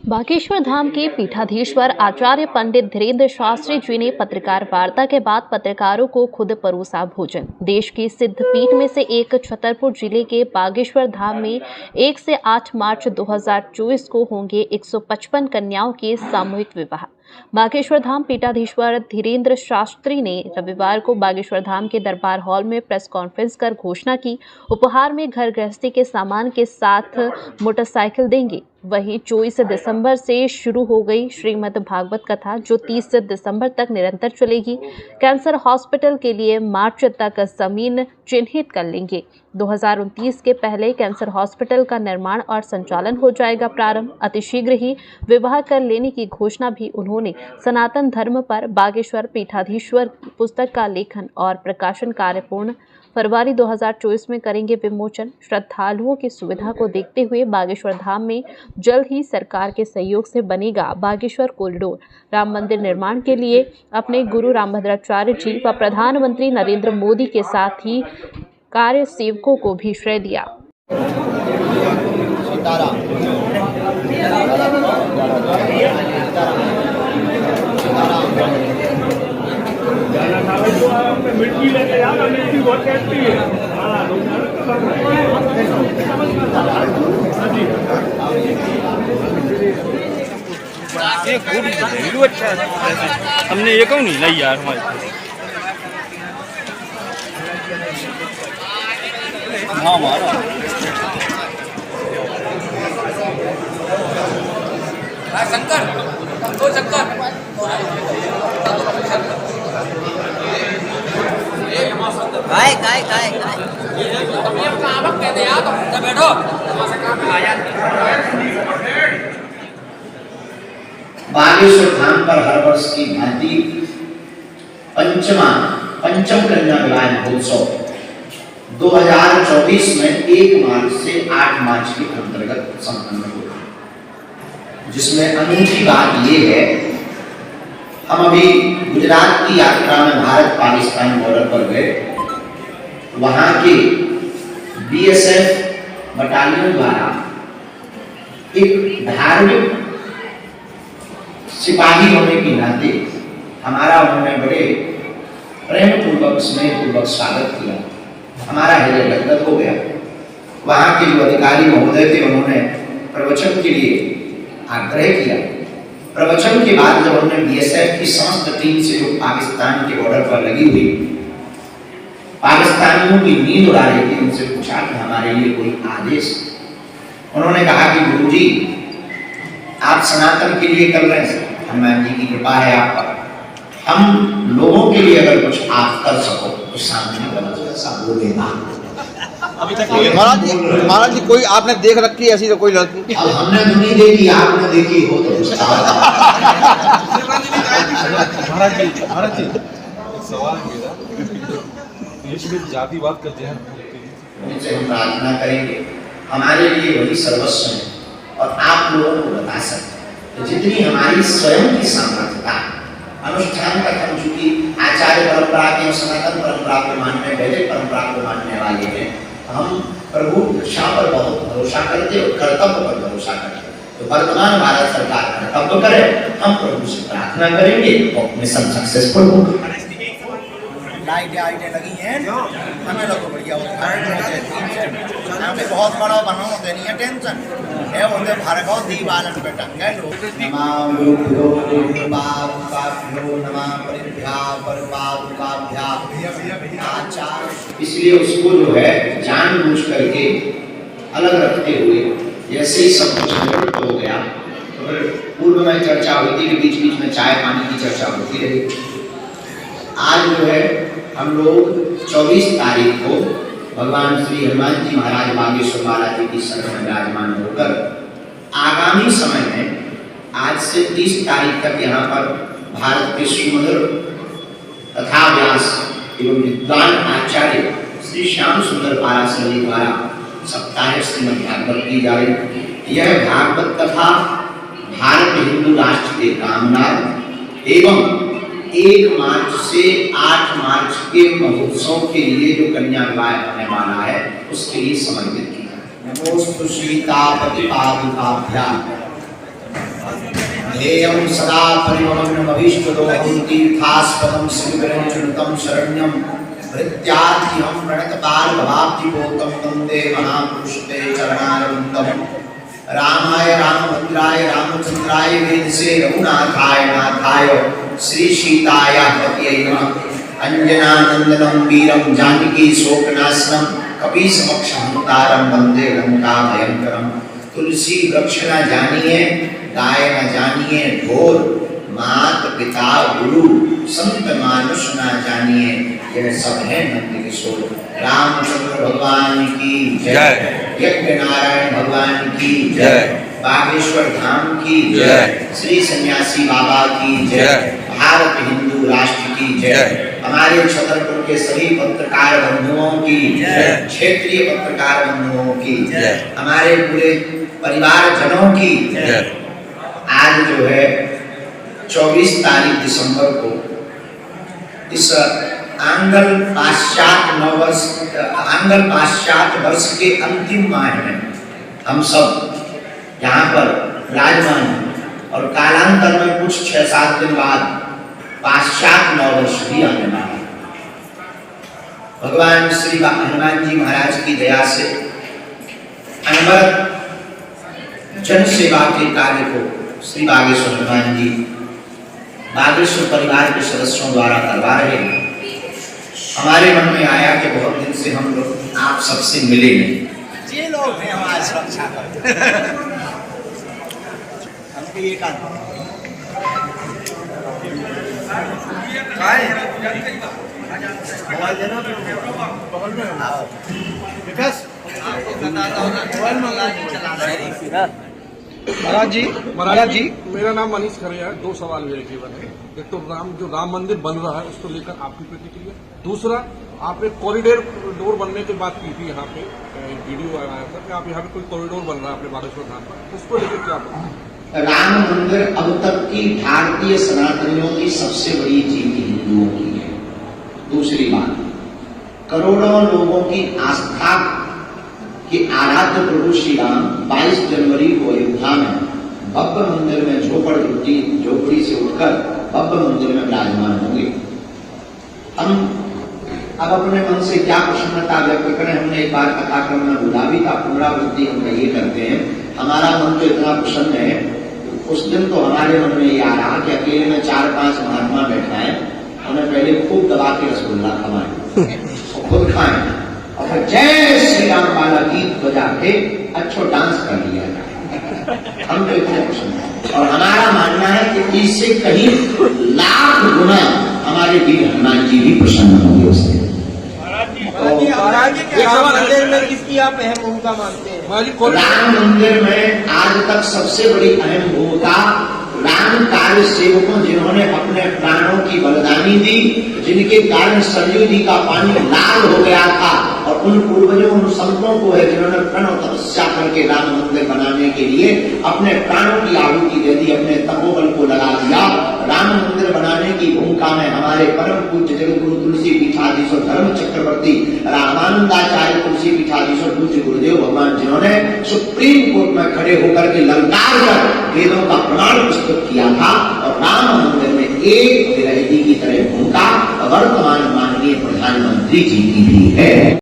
बागेश्वर धाम के पीठाधीश्वर आचार्य पंडित धीरेन्द्र शास्त्री जी ने पत्रकार वार्ता के बाद पत्रकारों को खुद परोसा भोजन। देश की सिद्ध पीठ में से एक छतरपुर जिले के बागेश्वर धाम में 1 से 8 मार्च 2024 को होंगे 155 कन्याओं के सामूहिक विवाह। बागेश्वर धाम पीठाधीश्वर धीरेन्द्र शास्त्री ने रविवार को बागेश्वर धाम के दरबार हॉल में प्रेस कॉन्फ्रेंस कर घोषणा की। उपहार में घर गृहस्थी के सामान के साथ मोटरसाइकिल देंगे। वहीं 24 दिसंबर से शुरू हो गई श्रीमद् भागवत कथा जो 30 दिसंबर तक निरंतर चलेगी। कैंसर हॉस्पिटल के लिए मार्च तक जमीन चिन्हित कर लेंगे। 2029 के पहले कैंसर हॉस्पिटल का निर्माण और संचालन हो जाएगा प्रारंभ। अतिशीघ्र ही विवाह कर लेने की घोषणा भी उन्होंने सनातन धर्म पर बागेश्वर पीठाधीश्वर पुस्तक का लेखन और प्रकाशन कार्य पूर्ण फरवरी 2024 में करेंगे विमोचन। श्रद्धालुओं की सुविधा को देखते हुए बागेश्वर धाम में जल्द ही सरकार के सहयोग से बनेगा बागेश्वर कॉरिडोर। राम मंदिर निर्माण के लिए अपने गुरु रामभद्राचार्य जी व प्रधानमंत्री नरेंद्र मोदी के साथ ही कार्य सेवकों को भी श्रेय दिया। मिट्टी लेके जाना, मिट्टी बहुत कहती है। अच्छा हमने ये कहूँ नहीं यार हमारे हाँ मारा शंकर तो शंकर काय काय काय काय कहते यार तो बैठो। बागेश्वर धाम पर हर वर्ष की भांति पंचम कन्या विवाह महोत्सव 2024 में 1 मार्च से 8 मार्च के अंतर्गत संपन्न होगा, जिसमें अनूठी बात ये है हम अभी गुजरात की यात्रा में भारत पाकिस्तान बॉर्डर पर गए। वहां के बीएसएफ बटालियन द्वारा एक धार्मिक सिपाही होने के नाते हमारा उन्होंने बड़े प्रेम पूर्वक स्नेह पूर्वक स्वागत किया। हमारा हृदय गदगद हो गया। वहां के जो अधिकारी महोदय थे उन्होंने प्रवचन के लिए आग्रह किया। प्रवचन के बाद जब उन्होंने बीएसएफ की समस्त टीम से जो पाकिस्तान के बॉर्डर पर लगी हुई पाकिस्तानियों की नींद उड़ा रही थी, उनसे पूछा कि हमारे लिए कोई आदेश। उन्होंने कहा कि गुरुजी आप सनातन के लिए कर रहे हैं, हनुमान जी की कृपा है आप पर, हम लोगों के लिए अगर कुछ आप कर सको तो सामने बोलेगा। अभी तक महाराज जी कोई आपने देख रखी है ऐसी तो कोई लड़की? अब हमने तो नहीं देखी, आपने देखी हो तो महाराज जी एक सवाल मेरा, देश में जातिवाद का जहर उनसे हम प्रार्थना करेंगे हमारे लिए वही सर्वस्व है और आप लोगों को बता सकते तो जितनी हमारी स्वयं की सामर्थ्यता अनुष्ठान तक हम चूंकि आचार्य परंपरा के सनातन परंपरा को मानने वैदिक परंपरा को मानने वाले हैं, हम प्रभु दीक्षा पर बहुत भरोसा करते और कर्तव्य पर भरोसा करते। तो वर्तमान भारत सरकार कर्तव्य करे, हम प्रभु से प्रार्थना करेंगे और मिशन सक्सेसफुल होगा। लाइटें लगी हैं, हमें लोग को बढ़िया होता है। हमें बहुत बड़ा बनाओ देनी है टेंशन है उनके भार्गव दीवालन पे टंगे लोग। इसलिए उसको जो है जानबूझ करके अलग रखते हुए जैसे ही सब कुछ हो गया तो फिर पूर्व में चर्चा हुई थी कि बीच बीच में चाय पानी की चर्चा होती रही। आज जो है हम लोग 24 तारीख को भगवान श्री हनुमान जी महाराज बागेश्वर महाराज जी की शरण में विराजमान होकर आगामी समय में आज से 30 तारीख तक यहाँ पर भारत के सुमधुर तथा व्यास एवं विद्वान आचार्य श्री श्याम सुंदर पाराशर जी द्वारा सप्ताह श्रीमद् भागवत की जा रही। यह भागवत कथा भारत हिंदू राष्ट्र के कामनाथ एवं 1 मार्च से 8 मार्च के महोत्सव के लिए जो कन्या विवाह होने वाला है उसके लिए समर्पित किया। नमोस्तु सीता प्रतिपादिकाभ्याम ध्येयं सदा परिमलमभीष्टदोहं तीर्थास्पदं श्रीविरञ्जनितं शरण्यं भृत्यार्थिहं प्रणतपालभवाब्धिपोतं वन्दे महापुरुषते चरणारविन्दम् रामाय रामभद्राय रामचन्द्राय वेदसे रघुनाथाय नाथाय श्रीसीताय पतये नमः। अंजनानंदनं वीरं जानकी शोकनाशनं कपीसमक्षहंतारं वन्दे लंकाभयंकरं। तुलसी वृक्ष न जानिए, गाय न जानिए ढोर, मात पिता गुरु संत मानुष न जानिए, यह सब है नंद किशोर। रामचंद्र भगवान की जय, यज्ञ नारायण भगवान की जय, बागेश्वर धाम की जय, श्री सन्यासी बाबा की जय, भारत हिंदू राष्ट्र की जय, हमारे छतरपुर के सभी पत्रकार बंधुओं की जय, क्षेत्रीय पत्रकार बंधुओं की जय, हमारे पूरे परिवार जनों की जय। आज जो है 24 तारीख दिसंबर को इस आंग्ल पाश्चात्य वर्ष के अंतिम माह में हम सब यहाँ पर विराजमान हैं और कालांतर में कुछ 6-7 दिन बाद पाश्चात्य नववर्ष भी आने वाला है। भगवान श्री हनुमान जी महाराज की दया से अनवरत जन सेवा के कार्य को श्री बागेश्वर हनुमान जी बागेश्वर परिवार के सदस्यों द्वारा करवा रहे हैं। हमारे मन में आया कि बहुत दिन से हम लोग आप सबसे मिले नहीं। ये लोग हैं हमारी सुरक्षा करते हमको ये काम महाराज जी मेरा नाम मनीष खरे है। 2 सवाल मेरे केवल है। एक तो राम मंदिर बन रहा है उसको लेकर आपकी प्रतिक्रिया, दूसरा आप एक कॉरिडोर बनने की बात की थी, यहाँ पे वीडियो आया था कि आप यहाँ पे कोई कॉरिडोर बन रहा है अपने बागेश्वर धाम पर, उसको लेकर क्या बात? राम मंदिर अब तक की भारतीय सनातनियों की सबसे बड़ी जीत हिंदुओं की है। दूसरी बात, करोड़ों लोगों की आस्था कि आराध्य प्रभु श्री राम 22 जनवरी को अयोध्या में भव्य मंदिर में झोपड़ी से उठकर भव्य मंदिर में विराजमान होंगे। हम अब अपने मन से क्या प्रसन्नता व्यक्त करें, हमने एक बार कथाक्रम में बोला भी था, पुनरावृत्ति हम ये करते हैं। हमारा मन तो इतना प्रसन्न है, उस दिन तो हमारे मन में ये आ रहा कि अकेले में 4-5 महात्मा बैठा है, हमें पहले खूब दबा के रसगुल्ला खवाएं और खुद खाएं और जय श्री राम वाला गीत बजा के अच्छा डांस कर लिया जाए। हम तो इतने प्रसन्न हैं और हमारा मानना है कि इससे कहीं लाख गुना हमारे वीर हनुमान जी भी प्रसन्न होंगे उससे। मंदिर में किसकी आप अहम भूमिका मानते हैं? राम मंदिर में आज तक सबसे बड़ी अहम भूमिका राम कार्य सेवकों जिन्होंने अपने प्राणों की बलिदानी दी, जिनके कारण सरयू नदी का पानी लाल हो गया था, और उन पूर्वजों उन संतों को है जिन्होंने प्रण तपस्या करके राम मंदिर बनाने के लिए अपने प्राणों की आहुति दे दी, अपने तपोबल को लगा दिया। राम मंदिर बनाने की भूमिका में हमारे परम पूज्य जगतगुरु तुलसी पीठाधीश्वर धर्म चक्रवर्ती रामानंदाचार्य तुलसी पीठाधीश्वर पूज्य गुरुदेव भगवान, जिन्होंने सुप्रीम कोर्ट में खड़े होकर के ललकार कर वेदों का प्रमाण प्रस्तुत किया था, और राम मंदिर में एक विरहिणी की तरह भूमिका वर्तमान माननीय प्रधानमंत्री जी की भी है।